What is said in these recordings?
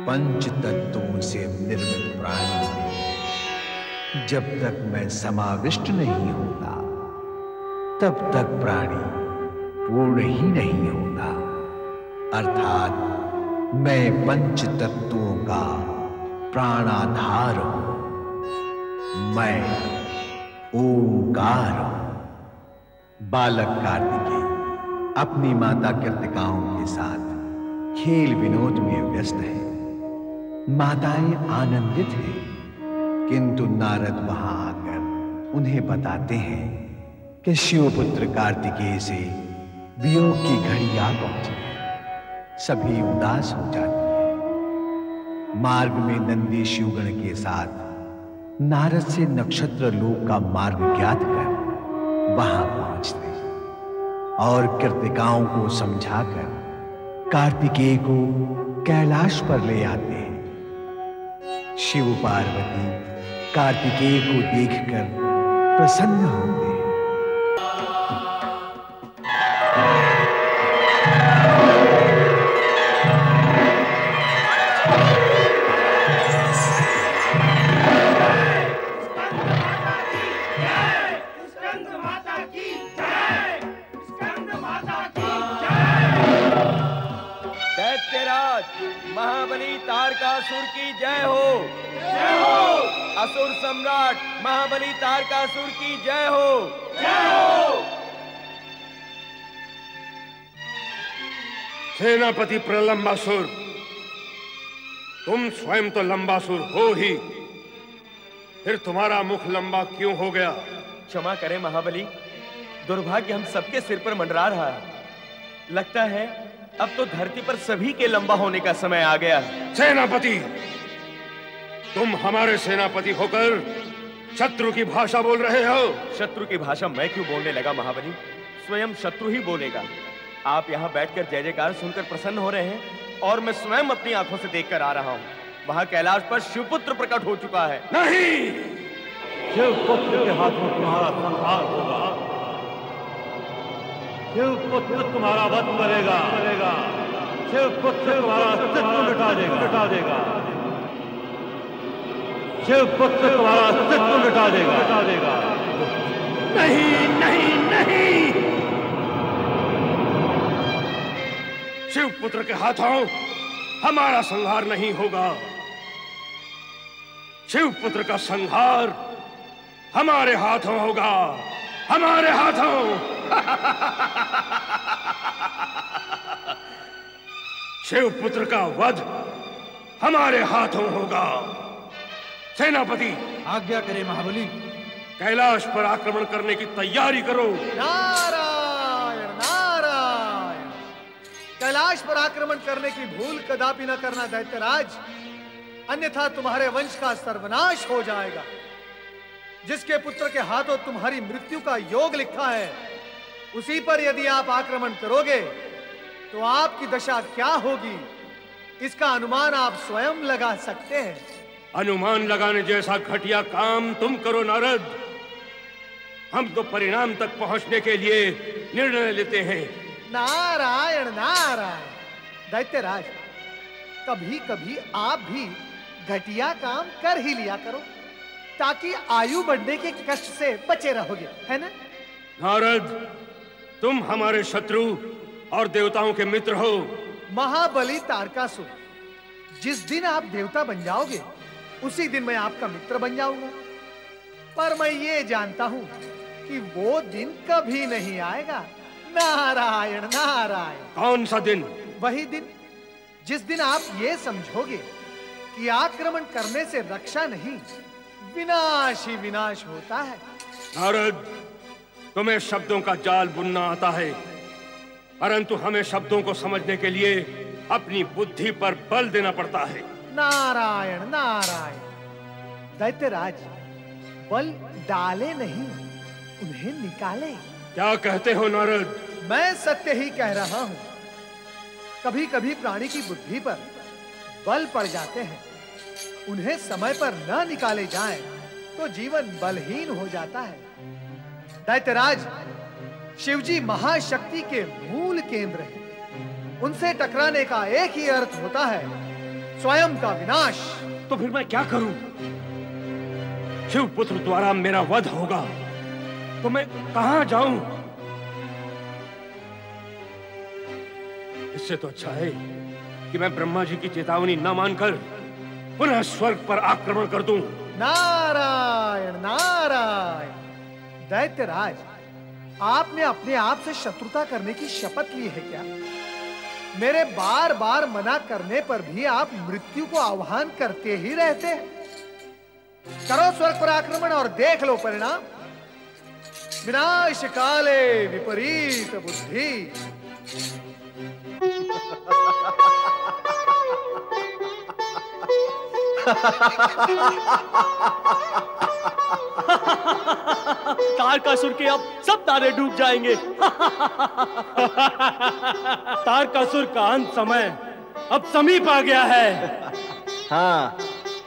पंच तत्वों से निर्मित प्राणी में जब तक मैं समाविष्ट नहीं होता तब तक प्राणी पूर्ण ही नहीं होता। अर्थात मैं पंच तत्वों का प्राणाधार हूं। मैं ओंकार हूं। बालक कार्तिकेय अपनी माता कृतिकाओं के साथ खेल विनोद में व्यस्त है। माताएं आनंदित हैं, किंतु नारद वहां आकर उन्हें बताते हैं कि शिवपुत्र कार्तिकेय से वियोग की घड़ी आ पहुंची है। सभी उदास हो जाती है। मार्ग में नंदी शिवगण के साथ नारद से नक्षत्र लोक का मार्ग ज्ञात कर वहां पहुंचते और कृतिकाओं को समझाकर कार्तिकेय को कैलाश पर ले आते हैं। शिव पार्वती कार्तिकेय को देखकर प्रसन्न होते हैं। महाबली तारकासुर की जय हो। जय हो। असुर सम्राट महाबली तारकासुर की जय हो। जय हो। सेनापति प्रलंबासुर, तुम स्वयं तो लंबासुर हो ही, फिर तुम्हारा मुख लंबा क्यों हो गया? क्षमा करें महाबली, दुर्भाग्य हम सबके सिर पर मंडरा रहा है। लगता है अब तो धरती पर सभी के लंबा होने का समय आ गया है। सेनापति, तुम हमारे सेनापति होकर शत्रु की भाषा बोल रहे हो। शत्रु की भाषा मैं क्यों बोलने लगा महाबली? स्वयं शत्रु ही बोलेगा। आप यहाँ बैठकर जय जयकार सुनकर प्रसन्न हो रहे हैं और मैं स्वयं अपनी आंखों से देखकर आ रहा हूँ। वहां कैलाश पर शिवपुत्र प्रकट हो चुका है। नहीं, शिवपुत्र के हाथों तुम्हारा संहार होगा। शिवपुत्र तुम्हारा वध करेगा। शिवपुत्र तुम्हारा अस्तित्व मिटा देगा। शिवपुत्र तुम्हारा अस्तित्व मिटा देगा। नहीं नहीं नहीं, शिवपुत्र के हाथों हमारा संहार नहीं होगा। शिवपुत्र का संहार हमारे हाथों होगा। हमारे हाथों। शिवपुत्र का वध हमारे हाथों होगा। सेनापति, आज्ञा करे महाबली। कैलाश पर आक्रमण करने की तैयारी करो। नारायण नारायण। कैलाश पर आक्रमण करने की भूल कदापि न करना दैत्यराज, अन्यथा तुम्हारे वंश का सर्वनाश हो जाएगा। जिसके पुत्र के हाथों तुम्हारी मृत्यु का योग लिखा है, उसी पर यदि आप आक्रमण करोगे तो आपकी दशा क्या होगी, इसका अनुमान आप स्वयं लगा सकते हैं। अनुमान लगाने जैसा घटिया काम तुम करो नारद। हम तो परिणाम तक पहुंचने के लिए निर्णय लेते हैं। नारायण नारायण। दैत्यराज, कभी कभी आप भी घटिया काम कर ही लिया करो, ताकि आयु बढ़ने के कष्ट से बचे रहोगे, है ना? नारद, तुम हमारे शत्रु और देवताओं के मित्र हो। महाबली तारकासुर, जिस दिन आप देवता बन जाओगे उसी दिन मैं आपका मित्र बन जाऊंगा। पर मैं ये जानता हूं कि वो दिन कभी नहीं आएगा। नारायण नारायण। कौन सा दिन? वही दिन जिस दिन आप ये समझोगे कि आक्रमण करने से रक्षा नहीं, विनाश ही विनाश होता है। नारद, तुम्हें शब्दों का जाल बुनना आता है, परंतु हमें शब्दों को समझने के लिए अपनी बुद्धि पर बल देना पड़ता है। नारायण नारायण। दैत्यराज, बल डाले नहीं, उन्हें निकाले। क्या कहते हो नारद? मैं सत्य ही कह रहा हूं। कभी कभी प्राणी की बुद्धि पर बल पड़ जाते हैं, उन्हें समय पर न निकाले जाएं तो जीवन बलहीन हो जाता है। दैत्यराज, शिवजी महाशक्ति के मूल केंद्र हैं। उनसे टकराने का एक ही अर्थ होता है, स्वयं का विनाश। तो फिर मैं क्या करूं? शिवपुत्र द्वारा मेरा वध होगा तो मैं कहां जाऊं? इससे तो अच्छा है कि मैं ब्रह्मा जी की चेतावनी न मानकर पुनः स्वर्ग पर आक्रमण कर दूं। नारायण नारायण। दैत्यराज, आपने अपने आप से शत्रुता करने की शपथ ली है क्या? मेरे बार बार मना करने पर भी आप मृत्यु को आह्वान करते ही रहते हैं। करो स्वर्ग पर आक्रमण और देख लो परिणाम। विनाश काले विपरीत बुद्धि। तारकासुर के अब सब तारे डूब जाएंगे। तारकासुर का अंत समय अब समीप आ गया है। हाँ,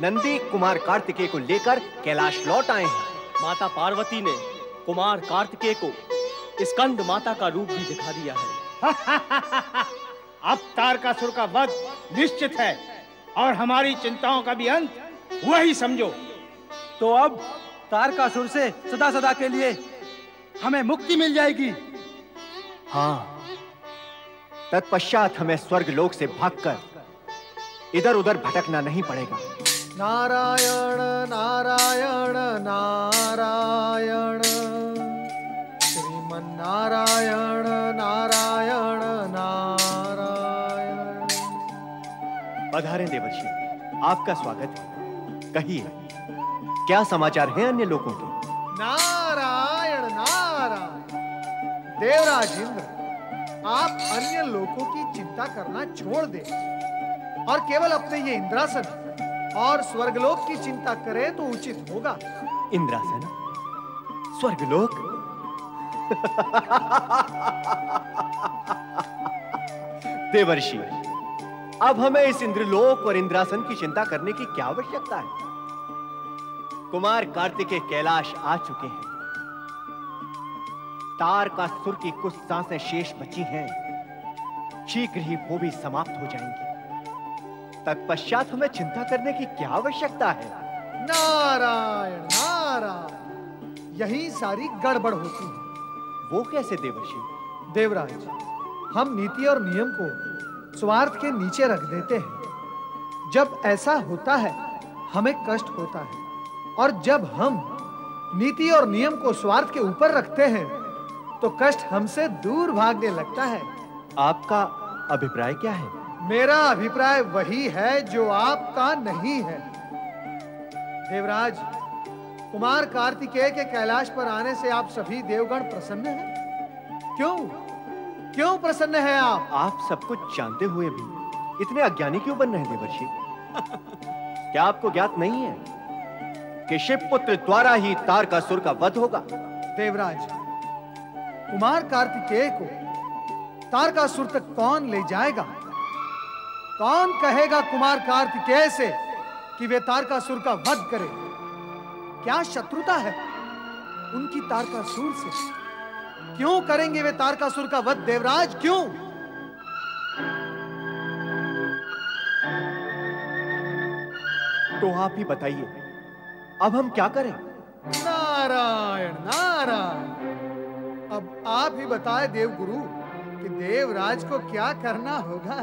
नंदी कुमार कार्तिकेय को लेकर कैलाश लौट आए हैं। माता पार्वती ने कुमार कार्तिकेय को स्कंद माता का रूप भी दिखा दिया है। अब तारकासुर का वध निश्चित है और हमारी चिंताओं का भी अंत वही समझो। तो अब तारकासुर से सदा सदा के लिए हमें मुक्ति मिल जाएगी। हाँ, तत्पश्चात हमें स्वर्ग लोक से भागकर इधर उधर भटकना नहीं पड़ेगा। नारायण नारायण नारायण, श्रीमन नारायण नारायण नारायण। पधारें देवर्षि, आपका स्वागत है। कहिए, क्या समाचार हैं अन्य लोगों के? नारायण नारायण। देवराज इंद्र, आप अन्य लोगों की चिंता करना छोड़ दें और केवल अपने ये इंद्रासन और स्वर्गलोक की चिंता करें तो उचित होगा। इंद्रासन, स्वर्गलोक? देवर्षि, अब हमें इस इंद्रलोक और इंद्रासन की चिंता करने की क्या आवश्यकता है? कुमार कार्तिकेय कैलाश आ चुके हैं। तारकासुर की कुछ सांसें शेष बची हैं, शीघ्र ही वो भी समाप्त हो जाएंगी। तत्पश्चात हमें चिंता करने की क्या आवश्यकता है? नारायण नारायण। यही सारी गड़बड़ होती है। वो कैसे देवर्षि? देवराज, हम नीति और नियम को स्वार्थ के नीचे रख देते हैं। जब ऐसा होता है हमें कष्ट होता है, और जब हम नीति और नियम को स्वार्थ के ऊपर रखते हैं तो कष्ट हमसे दूर भागने लगता है। आपका अभिप्राय क्या है? मेरा अभिप्राय वही है जो आपका नहीं है। देवराज, कुमार कार्तिकेय के कैलाश पर आने से आप सभी देवगण प्रसन्न हैं? क्यों क्यों प्रसन्न हैं आप? आप सब कुछ जानते हुए भी इतने अज्ञानी क्यों बन रहे हैं देवर्षि? क्या आपको ज्ञात नहीं है कि शिवपुत्र द्वारा ही तारकासुर का वध होगा? देवराज, कुमार कार्तिकेय को तारकासुर तक कौन ले जाएगा? कौन कहेगा कुमार कार्तिकेय से कि वे तारकासुर का वध करें? क्या शत्रुता है उनकी तारकासुर से? क्यों करेंगे वे तारकासुर का वध देवराज, क्यों? तो आप ही बताइए, अब हम क्या करें? नारायण नारायण। अब आप ही बताएं देवगुरु कि देवराज को क्या करना होगा।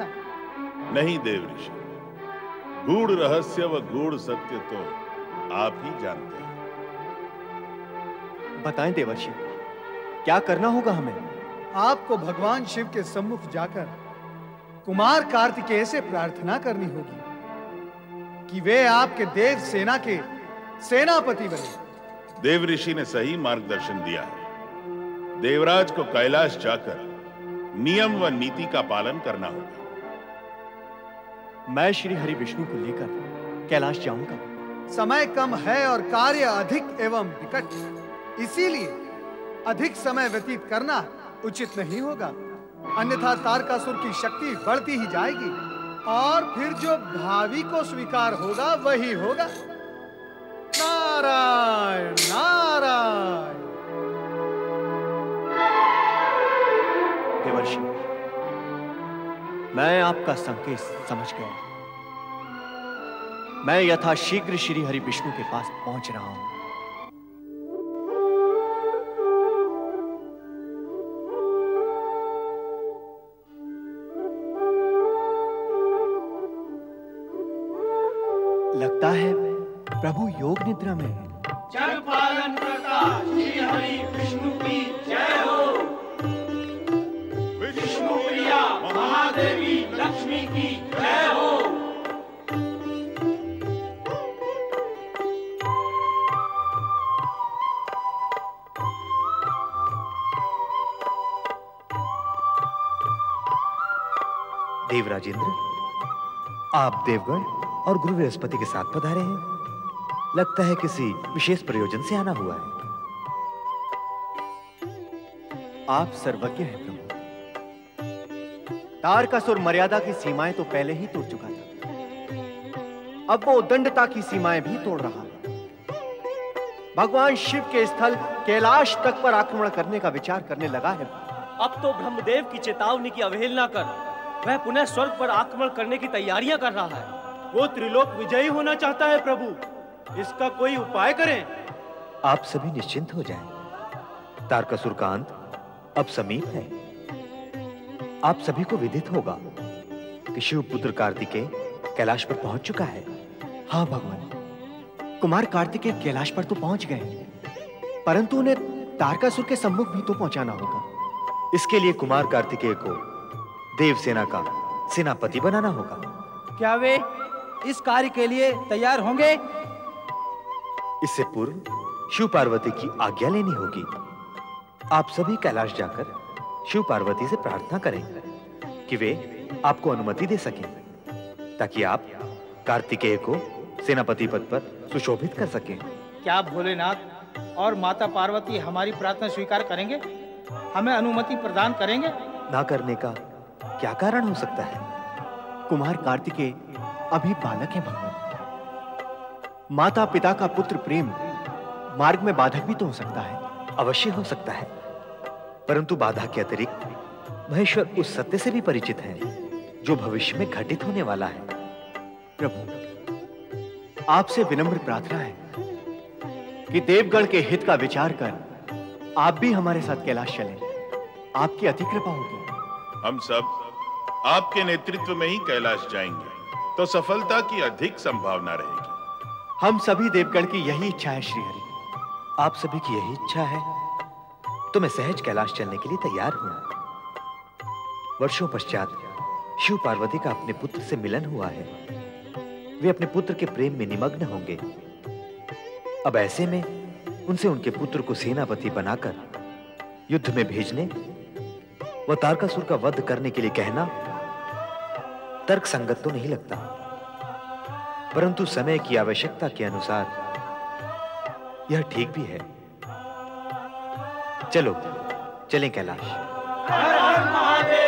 नहीं देवऋषि, गूढ़ रहस्य व गूढ़ सत्य तो आप ही जानते हैं। बताएं देवर्षि, क्या करना होगा हमें? आपको भगवान शिव के सम्मुख जाकर कुमार कार्तिकेय से प्रार्थना करनी होगी कि वे आपके देव सेना के सेनापति बने। देवऋषि ने सही मार्गदर्शन दिया है। देवराज को कैलाश जाकर नियम व नीति का पालन करना होगा। मैं श्री हरि विष्णु को लेकर कैलाश जाऊंगा। समय कम है और कार्य अधिक एवं विकट, इसीलिए अधिक समय व्यतीत करना उचित नहीं होगा, अन्यथा तारकासुर की शक्ति बढ़ती ही जाएगी और फिर जो भावी को स्वीकार होगा वही होगा। नारायण नारायण। देवर्षि, मैं आपका संकेत समझ गया। मैं यथाशीघ्र श्री हरि विष्णु के पास पहुंच रहा हूं। लगता है प्रभु योग निद्रा में है। जग पालन करता श्री हरि विष्णु की जय हो। विष्णु प्रिया महादेवी लक्ष्मी की जय हो। देवराजेंद्र, आप देवगढ़ और गुरु बृहस्पति के साथ पधारे हैं। लगता है किसी विशेष प्रयोजन से आना हुआ है। आप सर्वज्ञ हैं प्रभु। तारकासुर मर्यादा की सीमाएं तो पहले ही तोड़ चुका था, अब वो उद्दंडता की सीमाएं भी तोड़ रहा है। भगवान शिव के स्थल कैलाश तक पर आक्रमण करने का विचार करने लगा है। अब तो ब्रह्मदेव की चेतावनी की अवहेलना कर वह पुनः स्वर्ग पर आक्रमण करने की तैयारियां कर रहा है। वो त्रिलोक विजयी होना चाहता है प्रभु, इसका कोई उपाय करें। आप सभी निश्चिंत हो जाएं। तारकासुर का अंत अब समीप है। आप सभी को विदित होगा कि शिव पुत्र कार्तिकेय कैलाश पर पहुंच चुका है। हाँ भगवान, कुमार कार्तिकेय कैलाश पर तो पहुंच गए, परंतु उन्हें तारकासुर के सम्मुख भी तो पहुंचाना होगा। इसके लिए कुमार कार्तिकेय को देवसेना का सेनापति बनाना होगा। क्या वे इस कार्य के लिए तैयार होंगे? इससे पूर्व शिव पार्वती की आज्ञा लेनी होगी। आप सभी कैलाश जाकर शिव पार्वती से प्रार्थना करें कि वे आपको अनुमति दे सकें, ताकि आप कार्तिकेय को सेनापति पद पर सुशोभित कर सकें। क्या भोलेनाथ और माता पार्वती हमारी प्रार्थना स्वीकार करेंगे? हमें अनुमति प्रदान करेंगे? ना करने का क्या कारण हो सकता है? कुमार कार्तिकेय अभी बालक है भगवान। माता पिता का पुत्र प्रेम मार्ग में बाधक भी तो हो सकता है। अवश्य हो सकता है, परंतु बाधा के अतिरिक्त महेश्वर उस सत्य से भी परिचित हैं जो भविष्य में घटित होने वाला है। प्रभु, आपसे विनम्र प्रार्थना है कि देवगढ़ के हित का विचार कर आप भी हमारे साथ कैलाश चलें। आपकी अति कृपा होगी। हम सब आपके नेतृत्व में ही कैलाश जाएंगे, तो सफलता की अधिक संभावना रहेगी। हम सभी देवगढ़ की यही इच्छा है श्री हरि। आप सभी की यही इच्छा है तो मैं सहज कैलाश चलने के लिए तैयार हूं। वर्षों पश्चात शिव पार्वती का अपने पुत्र से मिलन हुआ है। वे अपने पुत्र के प्रेम में निमग्न होंगे। अब ऐसे में उनसे उनके पुत्र को सेनापति बनाकर युद्ध में भेजने व तारकासुर का वध करने के लिए कहना तर्क संगत तो नहीं लगता, परंतु समय की आवश्यकता के अनुसार यह ठीक भी है। चलो चलें कैलाश। हर हर महादेव।